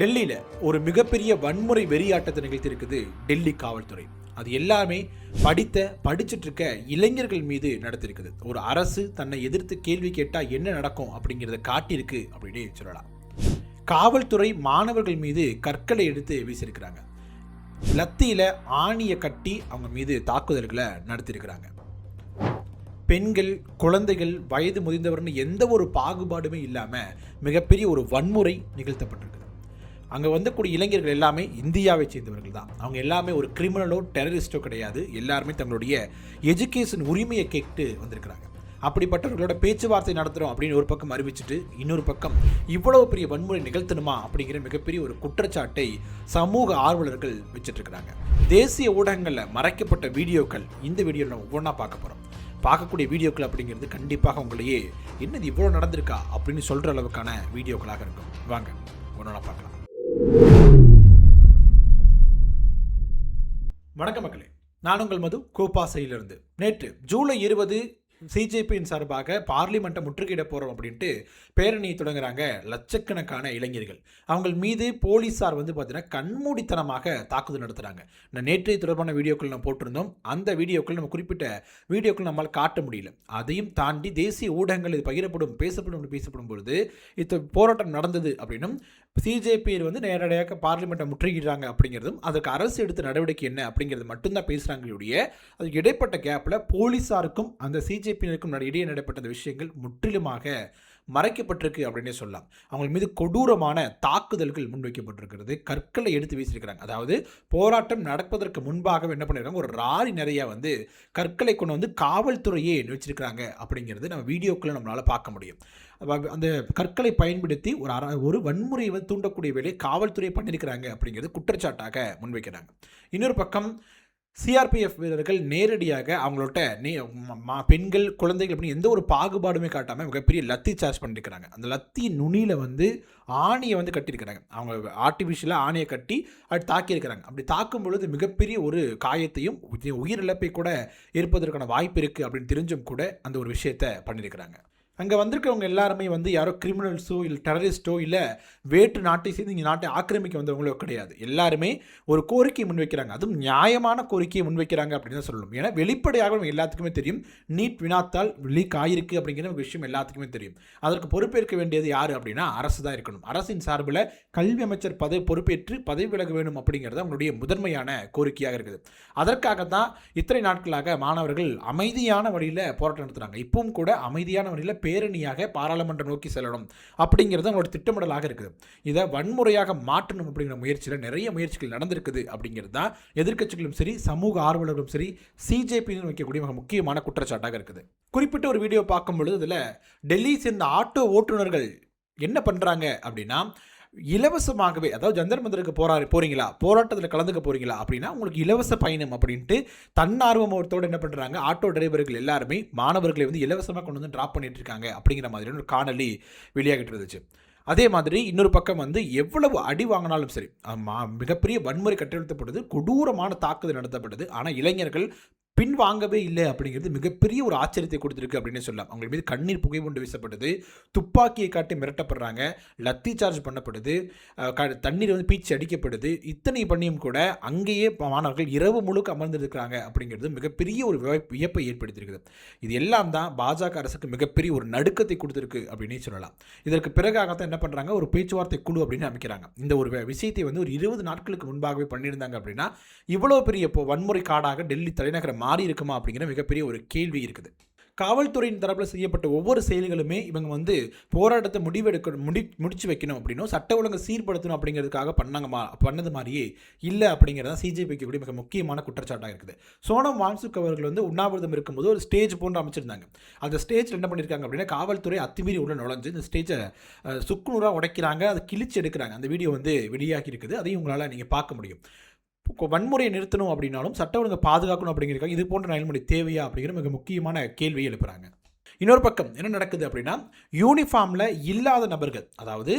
டெல்லியில் ஒரு மிகப்பெரிய வன்முறை வெறியாட்டத்தை நிகழ்த்தியிருக்குது டெல்லி காவல்துறை. அது எல்லாமே படிச்சுட்டு இருக்க இளைஞர்கள் மீது நடத்திருக்குது. ஒரு அரசு தன்னை எதிர்த்து கேள்வி கேட்டால் என்ன நடக்கும் அப்படிங்கிறத காட்டியிருக்கு அப்படின்னு சொல்லலாம். காவல்துறை மாணவர்கள் மீது கற்களை எடுத்து வீசியிருக்கிறாங்க. லத்தியில் ஆணியை கட்டி அவங்க மீது தாக்குதல்களை நடத்தியிருக்கிறாங்க. பெண்கள், குழந்தைகள், வயது முதிர்ந்தவர்னு எந்த ஒரு பாகுபாடுமே இல்லாமல் மிகப்பெரிய ஒரு வன்முறை நிகழ்த்தப்பட்டிருக்குது. அங்கே வந்தக்கூடிய இளைஞர்கள் எல்லாமே இந்தியாவை சேர்ந்தவர்கள் தான். அவங்க எல்லாமே ஒரு கிரிமினலோ டெரரிஸ்டோ கிடையாது. எல்லாருமே தங்களுடைய எஜுகேஷன் உரிமையை கேட்டு வந்திருக்கிறாங்க. அப்படிப்பட்டவர்களோட பேச்சுவார்த்தை நடத்துகிறோம் அப்படின்னு ஒரு பக்கம் அறிவிச்சுட்டு இன்னொரு பக்கம் இவ்வளவு பெரிய வன்முறை நிகழ்த்தணுமா அப்படிங்கிற மிகப்பெரிய ஒரு குற்றச்சாட்டை சமூக ஆர்வலர்கள் வச்சுட்ருக்கிறாங்க. தேசிய ஊடகங்களில் மறைக்கப்பட்ட வீடியோக்கள் இந்த வீடியோவில் நம்ம ஒவ்வொன்றா பார்க்க போகிறோம். பார்க்கக்கூடிய வீடியோக்கள் அப்படிங்கிறது கண்டிப்பாக உங்களையே என்னது இவ்வளோ நடந்திருக்கா அப்படின்னு சொல்கிற அளவுக்கான வீடியோக்களாக இருக்கும். வாங்க ஒன்றா பார்க்கலாம். வணக்கம் மக்களே, நான் உங்கள் மது கோபாசையிலிருந்து. நேற்று ஜூலை 20 சிஜேபியின் சார்பாக பார்லிமெண்ட்டை முற்றுகையிட போகிறோம் அப்படின்ட்டு பேரணியை தொடங்குறாங்க லட்சக்கணக்கான இளைஞர்கள். அவங்க மீது போலீஸார் பார்த்தீங்கன்னா கண்மூடித்தனமாக தாக்குதல் நடத்துகிறாங்க. நான் நேற்றைய தொடர்பான வீடியோக்கள் நம்ம போட்டிருந்தோம். அந்த வீடியோக்கள் நம்ம குறிப்பிட்ட வீடியோக்கள் நம்மளால் காட்ட முடியல. அதையும் தாண்டி தேசிய ஊடகங்கள் இது பேசப்படும் பொழுது இது போராட்டம் நடந்தது அப்படின்னும் சிஜேபி நேரடியாக பார்லிமெண்ட்டை முற்றுகிறாங்க அப்படிங்கிறதும் அதுக்கு அரசு எடுத்த நடவடிக்கை என்ன அப்படிங்கிறது மட்டும்தான் பேசுகிறாங்களுடைய அதுக்கு இடைப்பட்ட கேப்பில் போலீஸாருக்கும் அந்த சிஜேபியினருக்கும் இடையே நடைபெற்ற அந்த விஷயங்கள் முற்றிலுமாக மறைக்கப்பட்டிருக்கு அப்படின்னே சொல்லலாம். அவங்க மீது கொடூரமான தாக்குதல்கள் முன்வைக்கப்பட்டிருக்கிறது. கற்களை எடுத்து வீசியிருக்கிறாங்க. அதாவது போராட்டம் நடப்பதற்கு முன்பாக என்ன பண்ணியிருக்காங்க, ஒரு ராரி நிறைய கற்களை கொண்டு காவல்துறையே வச்சிருக்கிறாங்க அப்படிங்கிறது நம்ம வீடியோக்களை நம்மளால் பார்க்க முடியும். அந்த கற்களை பயன்படுத்தி ஒரு வன்முறையை தூண்டக்கூடிய வேலையை காவல்துறை பண்ணியிருக்கிறாங்க அப்படிங்கிறது குற்றச்சாட்டாக முன்வைக்கிறாங்க. இன்னொரு பக்கம் சிஆர்பிஎஃப் வீரர்கள் நேரடியாக அவங்களோட பெண்கள், குழந்தைகள் அப்படின்னு எந்த ஒரு பாகுபாடுமே காட்டாமல் மிகப்பெரிய லத்தி சார்ஜ் பண்ணியிருக்கிறாங்க. அந்த லத்தி நுனியில் ஆணியை கட்டியிருக்கிறாங்க. அவங்க ஆர்டிஃபிஷியலாக ஆணியை கட்டி அப்படி தாக்கியிருக்கிறாங்க. அப்படி தாக்கும் பொழுது மிகப்பெரிய ஒரு காயத்தையும் உயிரிழப்பை கூட ஏற்பதற்கான வாய்ப்பு இருக்குது அப்படின்னு தெரிஞ்சும் கூட அந்த ஒரு விஷயத்தை பண்ணியிருக்கிறாங்க. அங்கே வந்திருக்கிறவங்க எல்லாருமே யாரோ கிரிமினல்ஸோ இல்லை டெரரிஸ்ட்டோ இல்லை வேற்று நாட்டை சேர்ந்து இங்கே நாட்டை ஆக்கிரமிக்க வந்தவங்களோ கிடையாது. எல்லாருமே ஒரு கோரிக்கையை முன்வைக்கிறாங்க. அதுவும் நியாயமான கோரிக்கையை முன்வைக்கிறாங்க அப்படின்னு தான் சொல்லணும். ஏன்னா வெளிப்படையாக எல்லாத்துக்குமே தெரியும் நீட் வினாத்தால் லீக் ஆகிருக்கு அப்படிங்கிற விஷயம் எல்லாத்துக்குமே தெரியும். அதற்கு பொறுப்பேற்க வேண்டியது யார் அப்படின்னா அரசு தான் இருக்கணும். அரசின் சார்பில் கல்வி அமைச்சர் பொறுப்பேற்று பதவி விலக வேணும் அப்படிங்கிறது அவங்களுடைய முதன்மையான கோரிக்கையாக இருக்குது. அதற்காகத்தான் இத்தனை நாட்களாக மாணவர்கள் அமைதியான வழியில் போராட்டம் நடத்துகிறாங்க. இப்பவும் கூட அமைதியான வழியில் பேரணியாக பாராளுமன்றம் நோக்கி செல்லணும் அப்படிங்கிறது அவங்களோட திட்டமிடலாக இருக்குது. இதை வன்முறையாக மாற்றணும் அப்படிங்கிற முயற்சியில் நிறைய முயற்சிகள் நடந்திருக்குது அப்படிங்கிறது தான் எதிர்க்கட்சிகளும் சரி சமூக ஆர்வலர்களும் சரி சிஜேபின்னு வைக்கக்கூடிய மிக முக்கியமான குற்றச்சாட்டாக இருக்குது. குறிப்பிட்ட ஒரு வீடியோ பார்க்கும் பொழுது இதில் டெல்லி சேர்ந்த ஆட்டோ ஓட்டுநர்கள் என்ன பண்ணுறாங்க அப்படின்னா இலவசமாகவே, அதாவது ஜந்தர் மந்தருக்கு போகிறீங்களா, போராட்டத்தில் கலந்துக்க போகிறீங்களா அப்படின்னா உங்களுக்கு இலவச பயணம் அப்படின்ட்டு தன்னார்வத்தோடு என்ன பண்ணுறாங்க, ஆட்டோ டிரைவர்கள் எல்லாருமே மாணவர்களை இலவசமாக கொண்டு ட்ராப் பண்ணிட்டு இருக்காங்க அப்படிங்கிற மாதிரியான ஒரு காணொலி வெளியாகிட்டு இருந்துச்சு. அதே மாதிரி இன்னொரு பக்கம் எவ்வளவு அடி வாங்கினாலும் சரி மிகப்பெரிய வன்முறை கட்டெழுத்தப்படுது, கொடூரமான தாக்குதல் நடத்தப்பட்டது. ஆனால் இளைஞர்கள் பின்வாங்கவே இல்லை அப்படிங்கிறது மிகப்பெரிய ஒரு ஆச்சரியத்தை கொடுத்துருக்கு அப்படின்னு சொல்லலாம். அவங்க மீது கண்ணீர் புகை கொண்டு வீசப்படுது, துப்பாக்கியை காட்டி மிரட்டப்படுறாங்க, லத்தி சார்ஜ் பண்ணப்படுது, தண்ணீர் பீச்சி அடிக்கப்படுது. இத்தனை பண்ணியும் கூட அங்கேயே மாணவர்கள் இரவு முழுக்க அமர்ந்திருக்கிறாங்க அப்படிங்கிறது மிகப்பெரிய ஒரு வியப்பை ஏற்படுத்தியிருக்குது. இது எல்லாம் தான் பாஜக அரசுக்கு மிகப்பெரிய ஒரு நடுக்கத்தை கொடுத்துருக்கு அப்படின்னு சொல்லலாம். இதற்கு பிறகாகத்தான் என்ன பண்ணுறாங்க, ஒரு பேச்சுவார்த்தை குழு அப்படின்னு அமைக்கிறாங்க. இந்த ஒரு விஷயத்தை ஒரு 20 நாட்களுக்கு முன்பாகவே பண்ணியிருந்தாங்க அப்படின்னா இவ்வளோ பெரிய வன்முறை காடாக டெல்லி தலைநகரம் மாறி இருக்குமா அப்படிங்கிற மிகப்பெரிய ஒரு கேள்வி இருக்குது. காவல்துறையின் தரப்பில் செய்யப்பட்ட ஒவ்வொரு செயல்களுமே இவங்க போராட்டத்தை முடிச்சு வைக்கணும் அப்படின்னும் சட்ட ஒழுங்கை சீர்படுத்தணும் அப்படிங்கிறதுக்காக பண்ணது மாதிரியே இல்லை அப்படிங்கிறத சிஜேபிக்கு கூட மிக முக்கியமான குற்றச்சாட்டாக இருக்குது. சோனம் வாங்சுக் அவர்கள் உண்ணாவிரதம் இருக்கும்போது ஒரு ஸ்டேஜ் போன்று அமைச்சிருந்தாங்க. அந்த ஸ்டேஜில் என்ன பண்ணியிருக்காங்க அப்படின்னா காவல்துறை அத்துமீறி உள்ள நுழைஞ்சு இந்த ஸ்டேஜை சுக்குநூறாக உடைக்கிறாங்க, அதை கிழிச்சு எடுக்கிறாங்க. அந்த வீடியோ வெளியாகி இருக்குது. அதையும் உங்களால் நீங்கள் பார்க்க முடியும். வன்முறையை நிறுத்தணும் அப்படின்னாலும் சட்ட ஒழுங்கை பாதுகாக்கணும் அப்படிங்கிறதுக்காக இது போன்ற நடைமுறை தேவையா அப்படிங்கிற மிக முக்கியமான கேள்வியை எழுப்புறாங்க. இன்னொரு பக்கம் என்ன நடக்குது அப்படின்னா, யூனிஃபார்மில் இல்லாத நபர்கள், அதாவது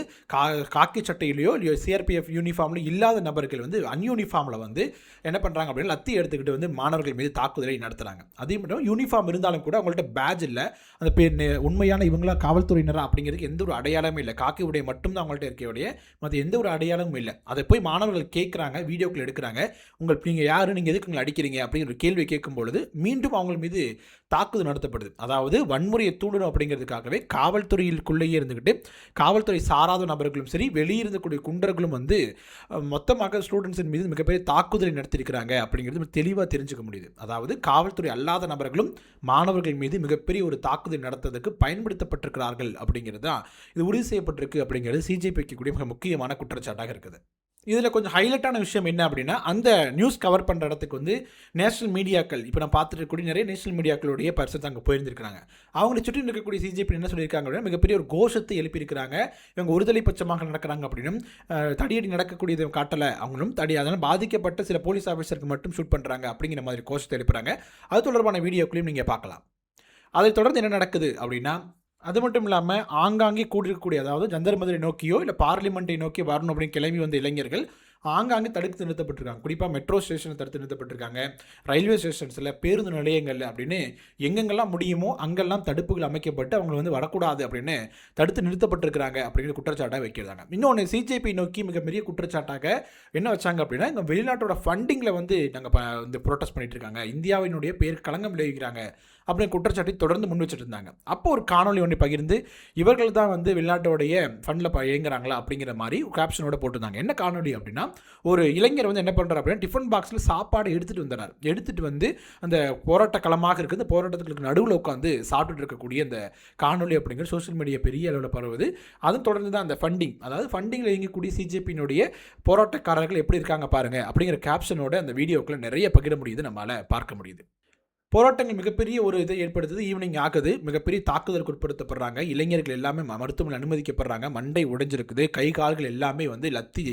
காக்கி சட்டையிலையோ இல்லையோ சிஆர்பிஎஃப் யூனிஃபார்மில் இல்லாத நபர்கள் வந்து அன்யூனிஃபார்மில் வந்து என்ன பண்ணுறாங்க அப்படின்னா, லத்தி எடுத்துக்கிட்டு வந்து மாணவர்கள் மீது தாக்குதலை நடத்துகிறாங்க. அதே மட்டும் யூனிஃபார்ம் இருந்தாலும் கூட அவங்கள்ட்ட பேட்ச் இல்லை, அந்த உண்மையான இவங்களா காவல்துறையினரா அப்படிங்கிறதுக்கு எந்த ஒரு அடையாளமே இல்லை. காக்கி உடைய மட்டும்தான் அவங்கள்ட்ட இருக்கக்கூடிய மற்ற எந்த ஒரு அடையாளமும் இல்லை. அதை போய் மாணவர்கள் கேட்குறாங்க, வீடியோக்கள் எடுக்கிறாங்க. நீங்கள் யார், நீங்கள் எதுக்கு அடிக்கிறீங்க அப்படிங்கிற ஒரு கேள்வி கேட்கும் பொழுது மீண்டும் அவங்க மீது தாக்குதல் நடத்தப்படுது. அதாவது வன்முறையை தூண்டணும் அப்படிங்கிறதுக்காகவே காவல்துறையிற்குள்ளேயே இருந்துக்கிட்டு காவல்துறை சாராத நபர்களும் சரி, வெளியிருந்தக்கூடிய குண்டர்களும் வந்து மொத்தமாக ஸ்டூடெண்ட்ஸின் மீது மிகப்பெரிய தாக்குதலை நடத்தியிருக்கிறாங்க அப்படிங்கிறது தெளிவாக தெரிஞ்சுக்க முடியுது. அதாவது காவல்துறை அல்லாத நபர்களும் மாணவர்கள் மீது மிகப்பெரிய ஒரு தாக்குதல் நடத்துவதற்கு பயன்படுத்தப்பட்டிருக்கிறார்கள் அப்படிங்கிறது தான் இது உறுதி செய்யப்பட்டிருக்கு அப்படிங்கிறது சிஜேபி வைக்கக்கூடிய மிக முக்கியமான குற்றச்சாட்டாக இருக்குது. இதில் கொஞ்சம் ஹைலைட்டான விஷயம் என்ன அப்படின்னா, அந்த நியூஸ் கவர் பண்ணுற இடத்துக்கு வந்து நேஷனல் மீடியாக்கள், இப்போ நான் பார்த்துட்டு இருக்கக்கூடிய நிறைய நேஷனல் மீடியாக்களுடைய பர்சன்ஸ் அங்கே போயிருந்திருக்கிறாங்க. அவங்களை சுற்றி இருக்கக்கூடிய சிஜேபி என்ன சொல்லியிருக்காங்க அப்படின்னா, மிகப்பெரிய ஒரு கோஷத்தை எழுப்பியிருக்கிறாங்க. இவங்க ஒருதலை பட்சமாக நடக்கிறாங்க அப்படின்னும், தடியடி நடக்கக்கூடியதை காட்டலை, அவங்களும் அதனால் பாதிக்கப்பட்ட சில போலீஸ் ஆஃபீஸருக்கு மட்டும் ஷூட் பண்ணுறாங்க அப்படிங்கிற மாதிரி கோஷத்தை எழுப்புறாங்க. அது தொடர்பான வீடியோக்களையும் நீங்கள் பார்க்கலாம். அதை தொடர்ந்து என்ன நடக்குது அப்படின்னா, அது மட்டும் இல்லாமல் ஆங்காங்கே கூடியிருக்கக்கூடிய, அதாவது ஜந்தர் மந்திரை நோக்கியோ இல்லை பார்லிமெண்ட்டை நோக்கி வரணும் அப்படின்னு கிளம்பி வந்த இளைஞர்கள் ஆங்காங்கே தடுத்து நிறுத்தப்பட்டிருக்காங்க. குறிப்பாக மெட்ரோ ஸ்டேஷனை தடுத்து நிறுத்தப்பட்டிருக்காங்க, ரயில்வே ஸ்டேஷன்ஸில், பேருந்து நிலையங்களில் அப்படின்னு எங்கெங்கெல்லாம் முடியுமோ அங்கெல்லாம் தடுப்புகள் அமைக்கப்பட்டு அவங்களை வந்து வரக்கூடாது அப்படின்னு தடுத்து நிறுத்தப்பட்டிருக்கிறாங்க அப்படிங்கிற குற்றச்சாட்டாக வைக்கிறாங்க. இன்னொன்று சிஜேபி நோக்கி மிகப்பெரிய குற்றச்சாட்டாக என்ன வச்சாங்க அப்படின்னா, இங்கே வெளிநாட்டோட ஃபண்டிங்கில் வந்து நாங்கள் வந்து ப்ரொட்டஸ்ட் பண்ணிட்டு இருக்காங்க, இந்தியாவினுடைய பேருக்கு களங்கம் விளைவிக்கிறாங்க அப்படின்னு குற்றச்சாட்டை தொடர்ந்து முன் வச்சுட்டு இருந்தாங்க. அப்போ ஒரு காணொலி ஒன்று பகிர்ந்து இவர்கள் தான் வந்து வெளிநாட்டோடைய ஃபண்டில் இயங்குறாங்களா அப்படிங்கிற மாதிரி கேப்ஷனோட போட்டிருந்தாங்க. என்ன காணொலி அப்படின்னா, ஒரு இளைஞர் வந்து என்ன பண்ணுறாரு அப்படின்னா, டிஃபன் பாக்ஸில் சாப்பாடு எடுத்துகிட்டு வந்துடுறார். எடுத்துகிட்டு வந்து அந்த போராட்ட களமாக இருக்குது, அந்த போராட்டத்துக்கு நடுவில் உட்காந்து சாப்பிட்டுட்டு இருக்கக்கூடிய அந்த காணொலி அப்படிங்கிற சோஷியல் மீடியா பெரிய அளவில் பரவுது. அதுவும் தொடர்ந்து தான் அந்த ஃபண்டிங், அதாவது ஃபண்டிங்கில் இயங்கக்கூடிய சிஜேபியினுடைய போராட்டக்காரர்கள் எப்படி இருக்காங்க பாருங்கள் அப்படிங்கிற கேப்ஷனோட அந்த வீடியோக்களை நிறைய பகிர முடியுது, நம்மளால் பார்க்க முடியுது. போராட்டங்கள் மிகப்பெரிய ஒரு இதை ஏற்படுத்துது. ஈவினிங் ஆகுது, மிகப்பெரிய தாக்குதலுக்கு உட்படுத்தப்படுறாங்க. இளைஞர்கள் எல்லாமே மருத்துவமனையில் அனுமதிக்கப்படுறாங்க. மண்டை உடைஞ்சிருக்குது, கை கால்கள் எல்லாமே வந்து லத்தி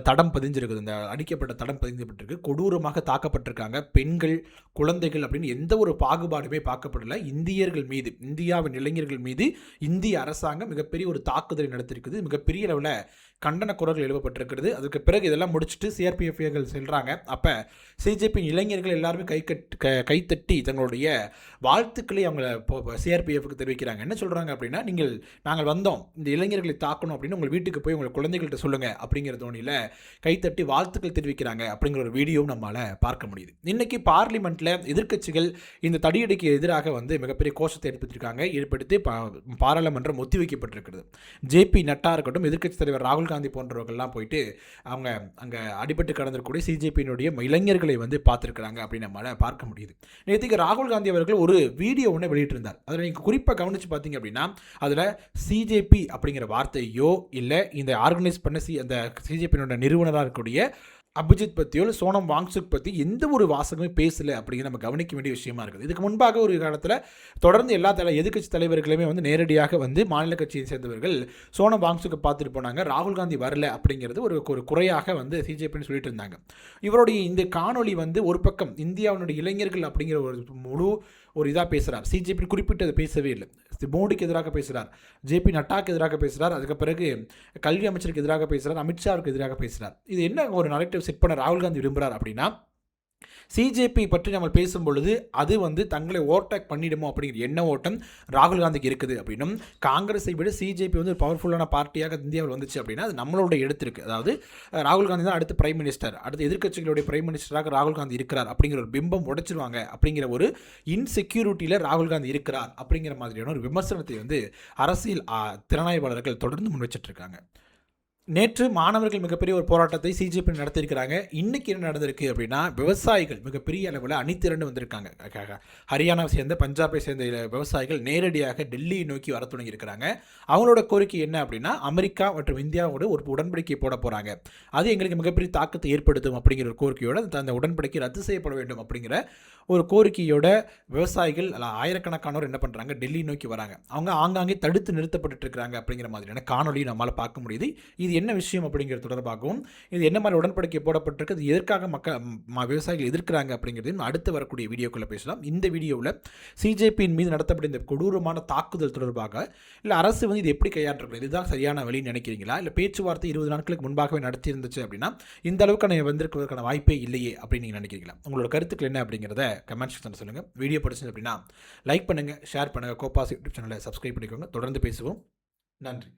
தடம் பதிஞ்சிருக்குது, இந்த அடிக்கப்பட்ட தடம் பதிஞ்சப்பட்டிருக்கு. கொடூரமாக தாக்கப்பட்டிருக்காங்க. பெண்கள், குழந்தைகள் அப்படின்னு எந்த ஒரு பாகுபாடுமே பார்க்கப்படலை. இந்தியர்கள் மீது, இந்தியாவின் இளைஞர்கள் மீது இந்திய அரசாங்கம் மிகப்பெரிய ஒரு தாக்குதலை நடத்திருக்குது. மிகப்பெரிய அளவில் கண்டன குரல்கள் எழுப்பப்பட்டிருக்கிறது. அதுக்கு பிறகு இதெல்லாம் முடிச்சுட்டு சிஆர்பிஎஃப்கள் செல்கிறாங்க. அப்போ சிஜேபி இளைஞர்கள் எல்லாருமே கைத்தட்டி தங்களுடைய வாழ்த்துக்களை அவங்க சிஆர்பிஎஃப்க்கு தெரிவிக்கிறாங்க. என்ன சொல்கிறாங்க அப்படின்னா, நாங்கள் வந்தோம் இந்த இளைஞர்களை தாக்கணும் அப்படின்னு உங்கள் வீட்டுக்கு போய் உங்கள் குழந்தைகள்கிட்ட சொல்லுங்கள் அப்படிங்கிற தோணியில் கைத்தட்டி வாழ்த்துக்கள் தெரிவிக்கிறாங்க அப்படிங்கிற ஒரு வீடியோவும் நம்மளால் பார்க்க முடியுது. இன்றைக்கி பார்லிமெண்ட்டில் எதிர்க்கட்சிகள் இந்த தடியடிக்கு எதிராக வந்து மிகப்பெரிய கோஷத்தை ஏற்படுத்தி பாராளுமன்றம் ஒத்திவைக்கப்பட்டிருக்கிறது. ஜேபி நட்டா இருக்கட்டும், எதிர்க்கட்சி தலைவர் ராகுல் காந்தி போன்றவர்கள்லாம் போயிட்டு அவங்க அங்கே அடிபட்டு கடந்திருக்கக்கூடிய சிஜேபியினுடைய இளைஞர்களை வந்து பார்த்துருக்குறாங்க அப்படின்னு நம்மளால் பார்க்க முடியுது. நேற்றுக்கு ராகுல் காந்தி அவர்கள் ஒரு வீடியோ ஒன்று வெளியிட்டிருந்தார். அதில் நீங்கள் குறிப்பாக கவனித்து பார்த்தீங்க அப்படின்னா, அதில் சிஜேபி அப்படிங்கிற வார்த்தையோ இல்லை இந்த ஆர்கனைஸ் பண்ண அந்த சிஜேபியினுடைய நிறுவனராக இருக்கக்கூடிய அபிஜித் பற்றியோ இல்லை சோனம் வாங்சுக் பற்றி எந்த ஒரு வாசகமே பேசலை அப்படிங்கிற நம்ம கவனிக்க வேண்டிய விஷயமா இருக்குது. இதுக்கு முன்பாக ஒரு காலத்தில் தொடர்ந்து எல்லா எதிர்க்கட்சி தலைவர்களுமே வந்து நேரடியாக வந்து மாநில கட்சியை சேர்ந்தவர்கள் சோனம் வாங்சுக்கை பார்த்துட்டு போனாங்க. ராகுல் காந்தி வரல அப்படிங்கிறது ஒரு குறையாக வந்து சிஜேபின்னு சொல்லிட்டு இருந்தாங்க. இவருடைய இந்த காணொலி வந்து ஒரு பக்கம் இந்தியாவினுடைய இளைஞர்கள் அப்படிங்கிற ஒரு இதாக பேசுகிறார். சிஜேபி குறிப்பிட்டு அதை பேசவே இல்லை. மோடிக்கு எதிராக பேசுகிறார், ஜேபி நட்டாக்கு எதிராக பேசுகிறார், அதுக்கு பிறகு கல்வி அமைச்சருக்கு எதிராக பேசுகிறார், அமித்ஷாவுக்கு எதிராக பேசுகிறார். இது என்ன ஒரு நரேட்டிவ் செட் பண்ண ராகுல் காந்தி விரும்புகிறார் அப்படின்னா, சிஜேபி பற்றி நம்ம பேசும் பொழுது அது வந்து தங்களை ஓவர்டேக் பண்ணிடுமோ அப்படிங்கிற எண்ண ஓட்டம் ராகுல் காந்திக்கு இருக்குது அப்படின்னும், காங்கிரஸை விட சிஜேபி வந்து ஒரு பவர்ஃபுல்லான பார்ட்டியாக இந்தியாவில் வந்துச்சு அப்படின்னா அது நம்மளோட எடுத்திருக்கு. அதாவது ராகுல் காந்தி தான் அடுத்து பிரைம் மினிஸ்டர், அடுத்து எதிர்க்கட்சிகளுடைய பிரைம் மினிஸ்டராக ராகுல் காந்தி இருக்கிறார் அப்படிங்கிற ஒரு பிம்பம் உடைச்சிருவாங்க அப்படிங்கிற ஒரு இன்செக்யூரிட்டியில் ராகுல் காந்தி இருக்கிறார் அப்படிங்கிற மாதிரியான ஒரு விமர்சனத்தை வந்து அரசியல் திறனாய்வாளர்கள் தொடர்ந்து முன் வச்சிட்டு இருக்காங்க. நேற்று மாணவர்கள் மிகப்பெரிய ஒரு போராட்டத்தை சிஜேபி நடத்தியிருக்கிறாங்க. இன்றைக்கி என்ன நடந்திருக்கு அப்படின்னா, விவசாயிகள் மிகப்பெரிய அளவில் அணிதிரண்டு வந்திருக்காங்க. ஹரியானாவை சேர்ந்த, பஞ்சாபை சேர்ந்த விவசாயிகள் நேரடியாக டெல்லியை நோக்கி வர தொடங்கியிருக்கிறாங்க. அவங்களோட கோரிக்கை என்ன அப்படின்னா, அமெரிக்கா மற்றும் இந்தியாவோட ஒரு உடன்படிக்கை போட போகிறாங்க, அது எங்களுக்கு மிகப்பெரிய தாக்கத்தை ஏற்படுத்தும் அப்படிங்கிற ஒரு கோரிக்கையோடு அந்த உடன்படிக்கை ரத்து செய்யப்பட வேண்டும் அப்படிங்கிற ஒரு கோரிக்கையோட விவசாயிகள் ஆயிரக்கணக்கானோர் என்ன பண்ணுறாங்க, டெல்லி நோக்கி வராங்க. அவங்க ஆங்காங்கே தடுத்து நிறுத்தப்பட்டு இருக்கிறாங்க அப்படிங்கிற மாதிரியான காணொலி நம்மளால் பார்க்க முடியுது. இது என்ன விஷயம் அப்படிங்கிறது தொடர்பாகவும், இது என்ன மாதிரி உடன்படிக்கை போடப்பட்டிருக்கு, இது எதற்காக விவசாயிகள் எதிர்க்கிறாங்க அப்படிங்கிறதையும் அடுத்து வரக்கூடிய வீடியோக்குள்ளே பேசலாம். இந்த வீடியோவில் சிஜேபியின் மீது நடத்தப்பட்ட இந்த கொடூரமான தாக்குதல் தொடர்பாக, இல்லை அரசு வந்து இது எப்படி கையாண்டிருக்கிறது, இதுதான் சரியான வழின்னு நினைக்கிறீங்களா, இல்லை பேச்சுவார்த்தை 20 நாட்களுக்கு முன்பாகவே நடத்தியிருந்துச்சு அப்படின்னா இந்த அளவுக்கான வந்திருக்கிறதுக்கான வாய்ப்பே இல்லையே அப்படின்னு நீங்கள் நினைக்கிறீங்களா? உங்களோட கருத்துக்கள் என்ன அப்படிங்கிறத கமெண்ட் செக்ஷனில் சொல்லுங்கள். வீடியோ பிடிச்சது அப்படின்னா லைக் பண்ணுங்கள், ஷேர் பண்ணுங்கள், கோபாஸ் யூடியூப் சேனலை சப்ஸ்கிரைப் பண்ணிக்கோங்க. தொடர்ந்து பேசுவோம். நன்றி.